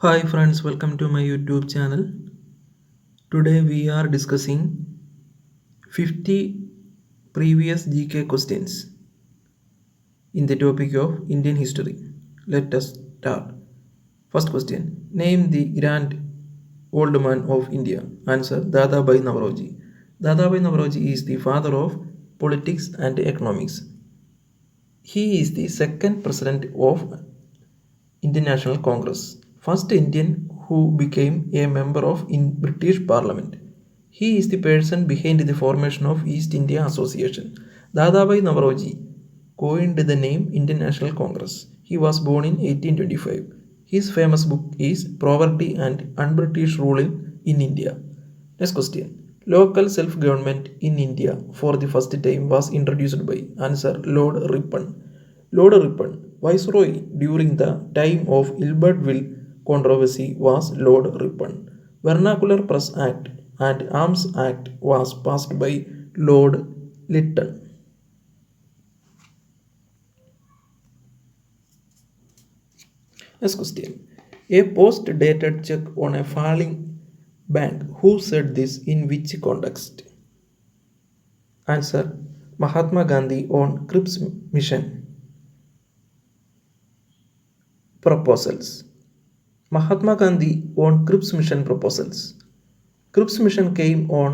Hi friends, welcome to my YouTube channel. Today we are discussing 50 previous GK questions in the topic of Indian history. Let us start. First question. Name the grand old man of India. Answer Dadabhai Naoroji. Dadabhai Naoroji is the father of politics and economics. He is the second president of Indian National Congress, first Indian who became a member of in British Parliament. He is the person behind the formation of East India Association. Dadabhai Naoroji coined the name Indian National Congress. He was born in 1825. His famous book is Poverty and Un-British Rule in India. Next question. Local self-government in India for the first time was introduced by answer Lord Ripon. Lord Ripon, Viceroy during the time of Albertville controversy was Lord Ripon. Vernacular Press Act and Arms Act was passed by Lord Lytton. Next question. A post dated check on a falling bank. Who said this in which context? Answer Mahatma Gandhi on Cripps mission proposals. Mahatma Gandhi on Cripps mission proposals. Cripps mission came on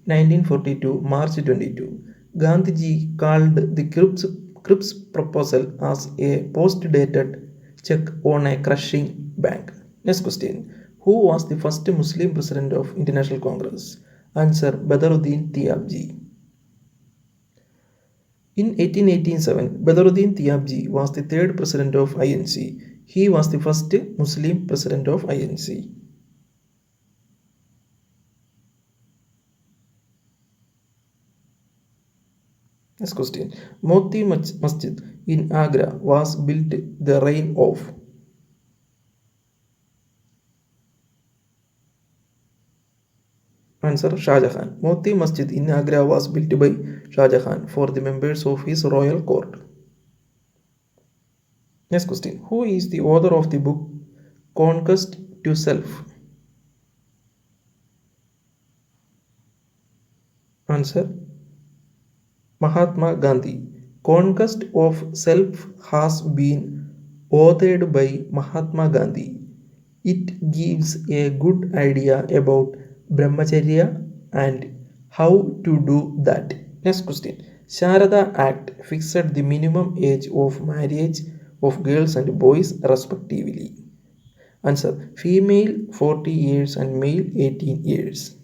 1942 March 22. Gandhiji called the Cripps proposal as a post-dated check on a crushing bank. Next question. Who was the first Muslim president of International Congress? Answer Badaruddin Tiabji. In 1887, Badaruddin Tiabji was the third president of INC. He was the first Muslim president of INC. Next question. Moti Masjid in Agra was built the reign of. Answer Shah Jahan. Moti Masjid in Agra was built by Shah Jahan for the members of his royal court. Next question. Who is the author of the book Conquest to Self? Answer Mahatma Gandhi. Conquest of Self has been authored by Mahatma Gandhi. It gives a good idea about brahmacharya and how to do that. Next question. Sharada Act fixed the minimum age of marriage of girls and boys respectively. Answer. Female 40 years and male 18 years.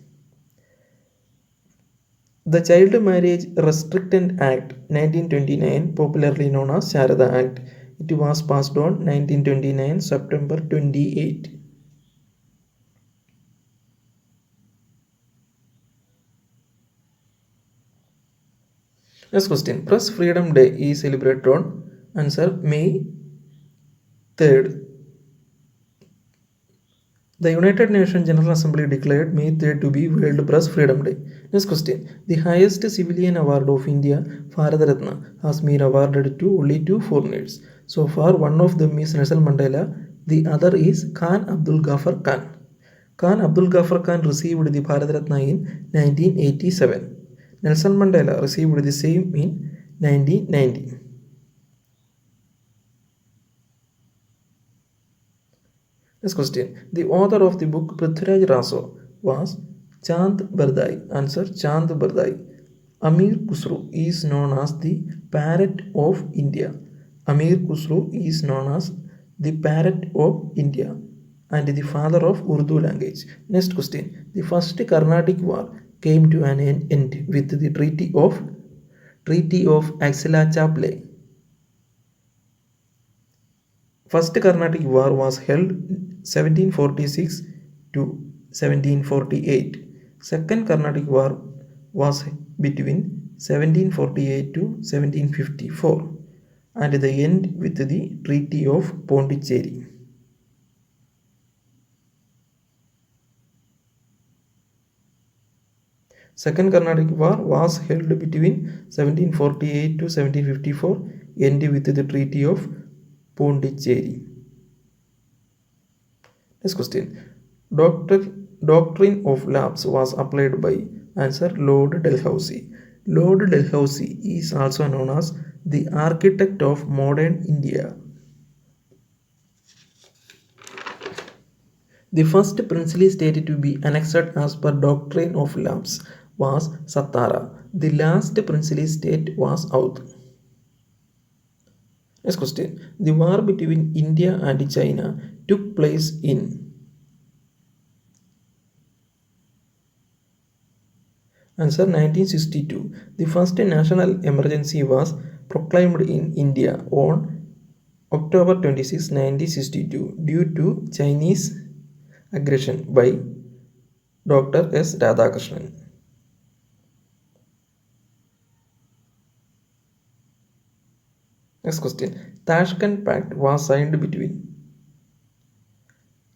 The Child Marriage Restricted Act 1929, popularly known as Sharada Act, it was passed on 1929 September 28. Next question. Press Freedom Day is celebrated on answer May 3rd. The United Nations General Assembly declared May 3rd to be World Press Freedom Day. Next question. The highest civilian award of India, Bharat Ratna, has been awarded to only two foreigners. So far, one of them is Nelson Mandela, the other is Khan Abdul Ghaffar Khan. Khan Abdul Ghaffar Khan received the Bharat Ratna in 1987. Nelson Mandela received the same in 1990. Next question. The author of the book Prithviraj Raso was Chand Bardai. Answer Chand Bardai. Amir Khusro is known as the parrot of India. Amir Khusro is known as the parrot of India and the father of Urdu language. Next question. The first Carnatic War came to an end with the Treaty of Axila-Chapelle. First Carnatic War was held 1746 to 1748. Second Carnatic War was between 1748 to 1754 and the end with the Treaty of Pondicherry. Second Carnatic War was held between 1748 to 1754, ending with the Treaty of Pondicherry. Next question. Doctrine of lapse was applied by answer Lord Dalhousie. Lord Dalhousie is also known as the architect of modern India. The first princely state to be annexed as per doctrine of lapse was Satara. The last princely state was Oudh. Next question. The war between India and China took place in answer 1962. The first national emergency was proclaimed in India on October 26, 1962 due to Chinese aggression by Dr. S. Radhakrishnan. Next question. Tashkent Pact was signed between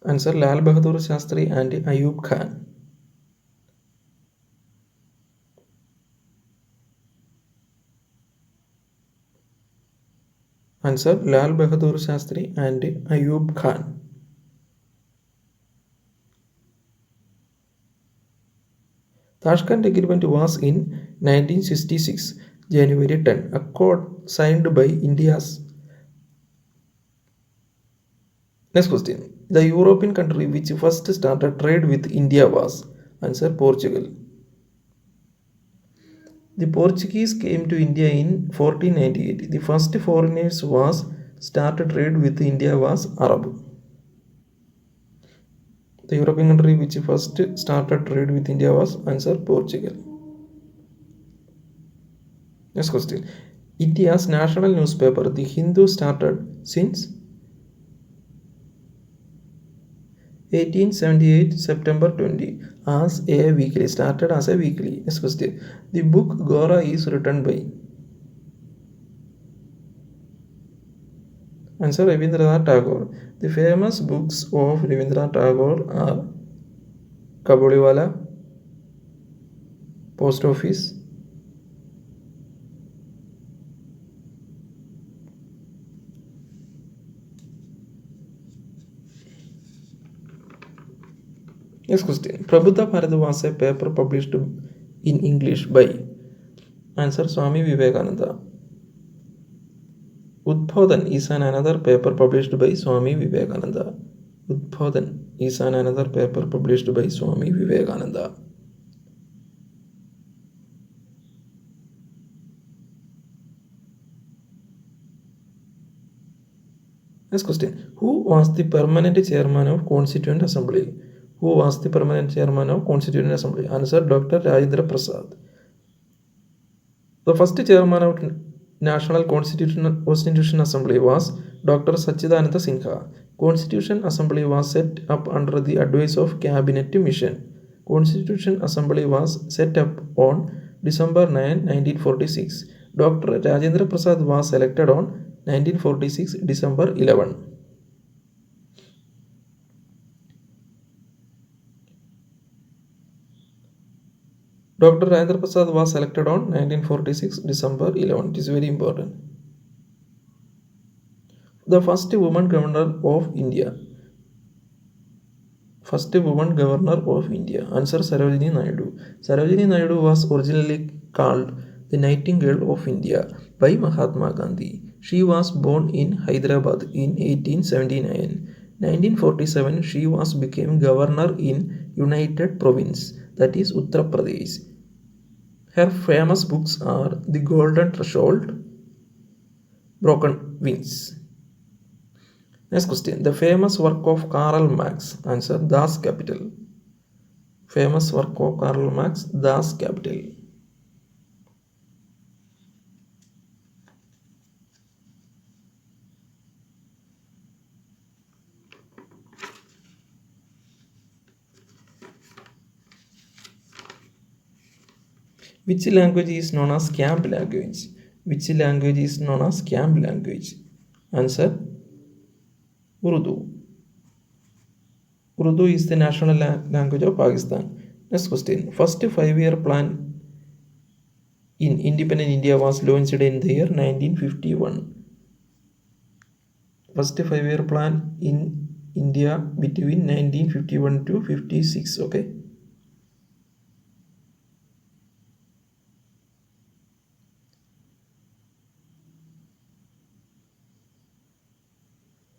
answer Lal Bahadur Shastri and Ayub Khan. Answer Lal Bahadur Shastri and Ayub Khan. Tashkent Agreement was in 1966, January 10, accord signed by India's. Next question. The European country which first started trade with India was answer Portugal. The Portuguese came to India in 1498. The first foreigners was started trade with India was Arab. The European country which first started trade with India was answer Portugal. Next question. India's national newspaper, The Hindu, started since 1878 September 20 as a weekly, started as a weekly. Next question. The book Gora is written by answer Rabindranath Tagore. The famous books of Rabindranath Tagore are Kabuliwala, Post Office, Next question. Prabhuda Bharat was a paper published in English by answer Swami Vivekananda. Udbodhan is another paper published by Swami Vivekananda. Udbodhan is another paper published by Swami Vivekananda. Next question. Who was the permanent chairman of Constituent Assembly? Who was the permanent chairman of Constituent Assembly? Answer Dr. Rajendra Prasad. The first chairman of National Constitution Assembly was Dr. Sachidananda Sinha. Constitution Assembly was set up under the advice of Cabinet Mission. Constitution Assembly was set up on December 9, 1946. Dr. Rajendra Prasad was elected on 1946 December 11. Dr. Rajendra Prasad was elected on 1946 December 11. It is very important. The first woman governor of India. First woman governor of India. Answer Sarojini Naidu. Sarojini Naidu was originally called the Nightingale of India by Mahatma Gandhi. She was born in Hyderabad in 1879. 1947 she was became governor in United Province, that is Uttar Pradesh. Her famous books are The Golden Threshold, Broken Wings. Next question. The famous work of Karl Marx. Answer Das Kapital. Famous work of Karl Marx, Das Kapital. Which language is known as camp language? Which language is known as camp language? Answer Urdu. Urdu is the national language of Pakistan. Next question. First 5-year plan in independent India was launched in the year 1951. First 5-year plan in India between 1951 to 56. Okay.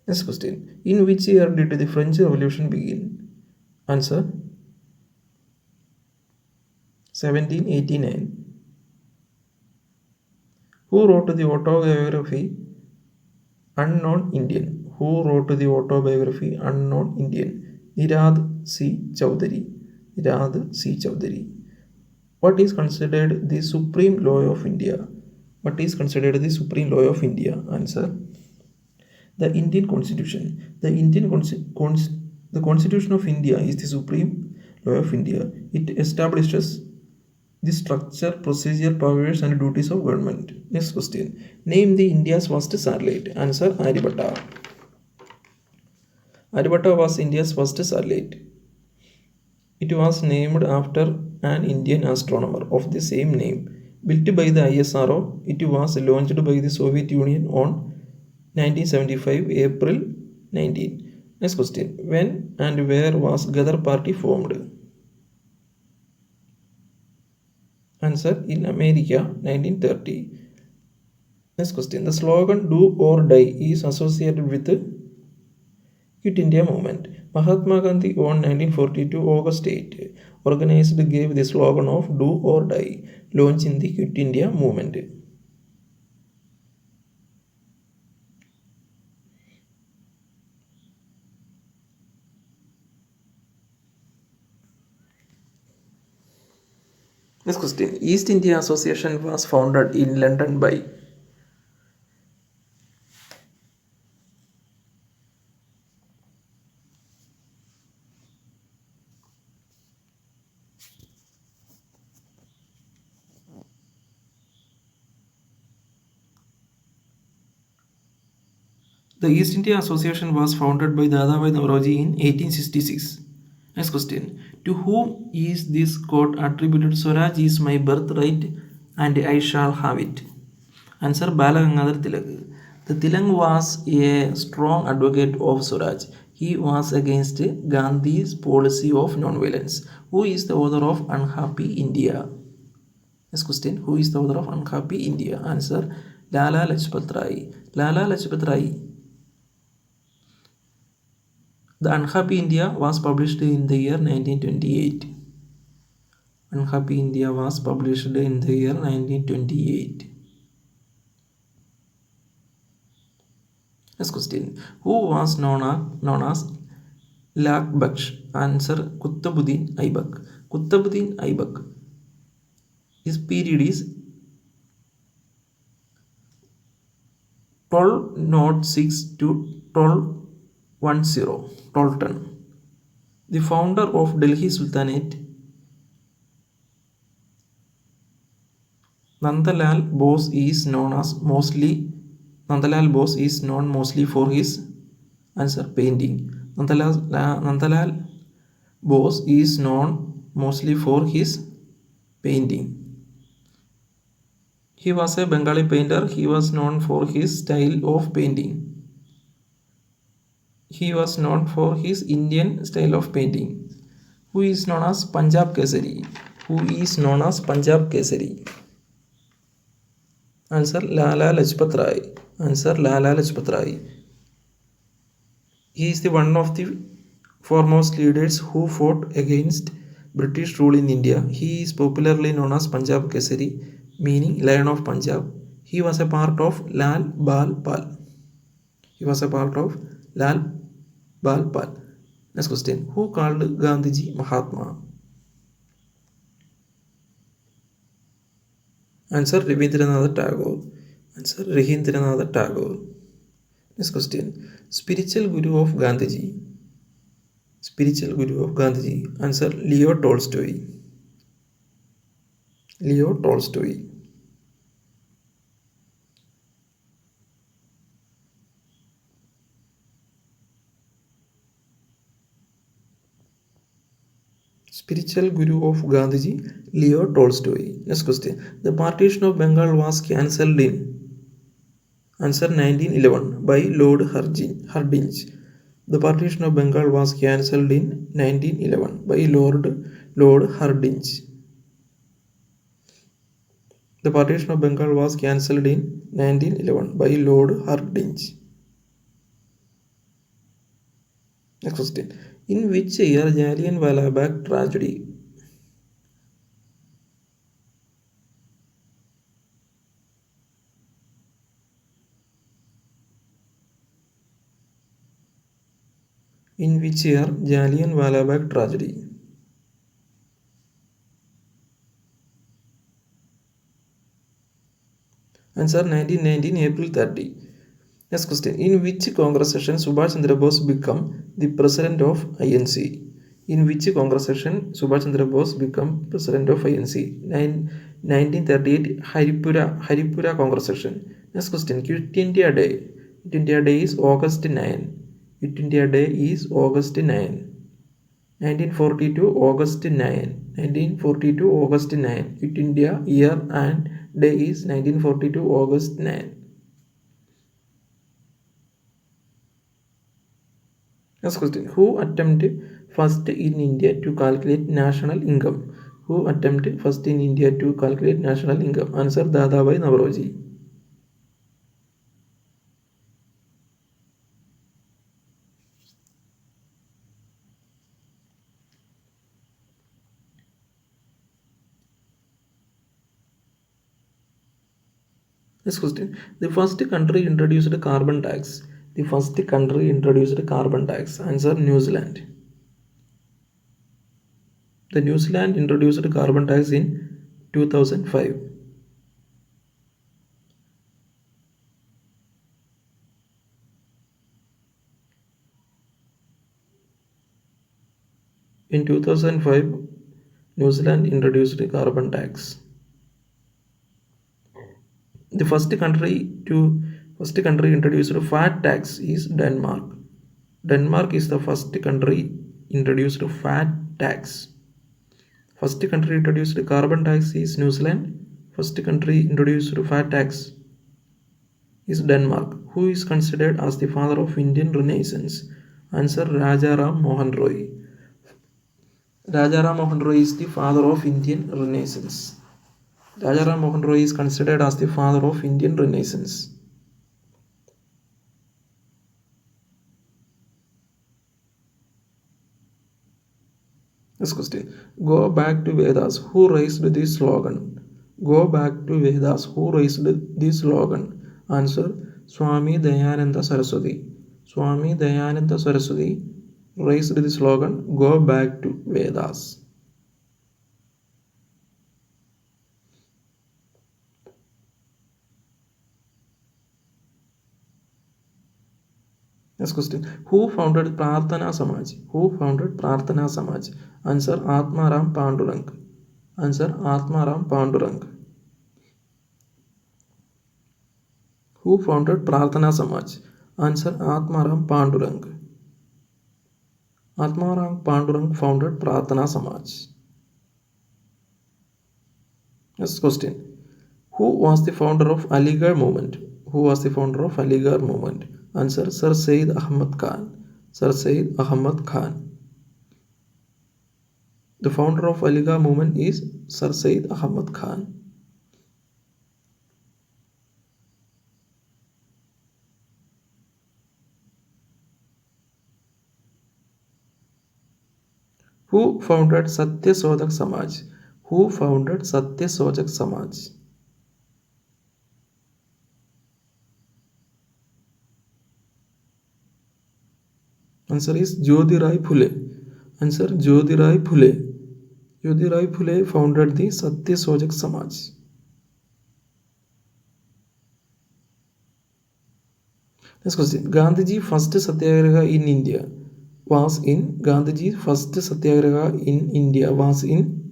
Next question. In which year did the French Revolution begin? Answer 1789. Who wrote the autobiography Unknown Indian? Who wrote the autobiography Unknown Indian? Nirad C. Chowdhury. Nirad C. Chowdhury. What is considered the supreme law of India? What is considered the supreme law of India? Answer the Indian Constitution. The Constitution of India is the supreme law of India. It establishes the structure, procedure, powers, and duties of government. Next question. Name the India's first satellite. Answer Aryabhatta. Aryabhatta was India's first satellite. It was named after an Indian astronomer of the same name. Built by the ISRO, it was launched by the Soviet Union on 1975 April 19. Next question. When and where was Ghadar Party formed? Answer in America 1930. Next question. The slogan "Do or Die" is associated with the Quit India movement. Mahatma Gandhi on 1942 August 8 gave the slogan of "Do or Die," launching the Quit India movement. Next question. East India Association was founded in London by The East India Association was founded by Dadabhai Naoroji in 1866. Next question. To whom is this quote attributed? Swaraj is my birthright and I shall have it. Answer Balagangadhar Tilak. The Tilak was a strong advocate of Swaraj. He was against Gandhi's policy of non-violence. Who is the author of Unhappy India? Next question. Who is the author of Unhappy India? Answer Lala Lajpat Rai. Lala Lajpat Rai. The Unhappy India was published in the year 1928. Unhappy India was published in the year 1928. Next question. Who was known as Lak Baksh? Answer Qutbuddin Aibak. Qutbuddin Aibak. His period is 1206 to 1210. Tolton. The founder of Delhi Sultanate, Nandalal Bose is known mostly for his answer painting. Nandalal Bose is known mostly for his painting. He was a Bengali painter. He was known for his style of painting. He was known for his Indian style of painting. Who is known as Punjab Kesari? Who is known as Punjab Kesari? Answer Lala Lajpat Rai. Answer Lala Lajpat Rai. He is the one of the foremost leaders who fought against British rule in India. He is popularly known as Punjab Kesari, meaning Lion of Punjab. He was a part of Lal Bal Pal. He was a part of Lal Bal Pal. Next question. Who called Gandhiji Mahatma? Answer Rabindranath Tagore. Answer Rabindranath Tagore. Next question. Spiritual Guru of Gandhiji. Spiritual Guru of Gandhiji. Answer Leo Tolstoy. Leo Tolstoy. Spiritual Guru of Gandhiji, Leo Tolstoy. Next question. The partition of Bengal was cancelled in answer 1911 by Lord Hardinge. The partition of Bengal was cancelled in 1911 by Lord Hardinge. The partition of Bengal was cancelled in 1911 by Lord Hardinge. Next question. In which year Jallianwala Bagh tragedy? In which year Jallianwala Bagh tragedy? Answer 1919 April 30. Next question. In which Congress session Subhash Chandra Bose become the president of INC? In which Congress session Subhash Chandra Bose become president of INC? 1938 Haripura Congress session. Next question. Quit India Day. Quit India Day is August 9. Quit India Day is August 9. 1942 August 9. 1942 August 9. Quit India year and day is 1942 August 9. Next question. Who attempted first in India to calculate national income? Who attempted first in India to calculate national income? Answer Dadabhai Naoroji. Next question. The first country introduced carbon tax. The first country introduced carbon tax. Answer New Zealand. The New Zealand introduced carbon tax in 2005. In 2005, New Zealand introduced carbon tax. The first country introduced fat tax is Denmark. Denmark is the first country introduced fat tax. First country introduced carbon tax is New Zealand. First country introduced fat tax is Denmark. Who is considered as the father of Indian Renaissance? Answer Rajaram Mohan Roy. Rajaram Mohan Roy is the father of Indian Renaissance. Rajaram Mohan Roy is considered as the father of Indian Renaissance. Next question. Go back to Vedas. Who raised this slogan? Go back to Vedas. Who raised this slogan? Answer Swami Dayananda Saraswati. Swami Dayananda Saraswati raised the slogan Go back to Vedas. Next question. Who founded Prarthana Samaj? Who founded Prarthana Samaj? Answer Atmaram Pandurang. Answer Atmaram Pandurang. Who founded Prarthana Samaj? Answer Atmaram Pandurang. Atmaram Pandurang founded Prarthana Samaj. Next question. Who was the founder of Aligarh movement? Who was the founder of Aligarh movement? Answer Sir Syed Ahmad Khan. Sir Syed Ahmad Khan. The founder of Aligarh movement is Sir Syed Ahmad Khan. Who founded Satyasodhak Samaj? Who founded Satyasodhak Samaj? Answer is Jyotirai Phule. Answer Jyotirai Phule. Jyotirai Phule founded the Satyasodhak Samaj. Next question. Gandhiji first Satyagraha in India was in Gandhiji's first Satyagraha in India was in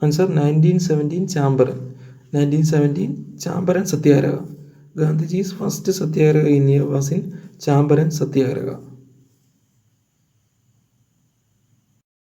Answer 1917 Champaran. 1917 Champaran Satyagraha. Gandhiji's first Satyagraha in India was in Champaran Satyagraha.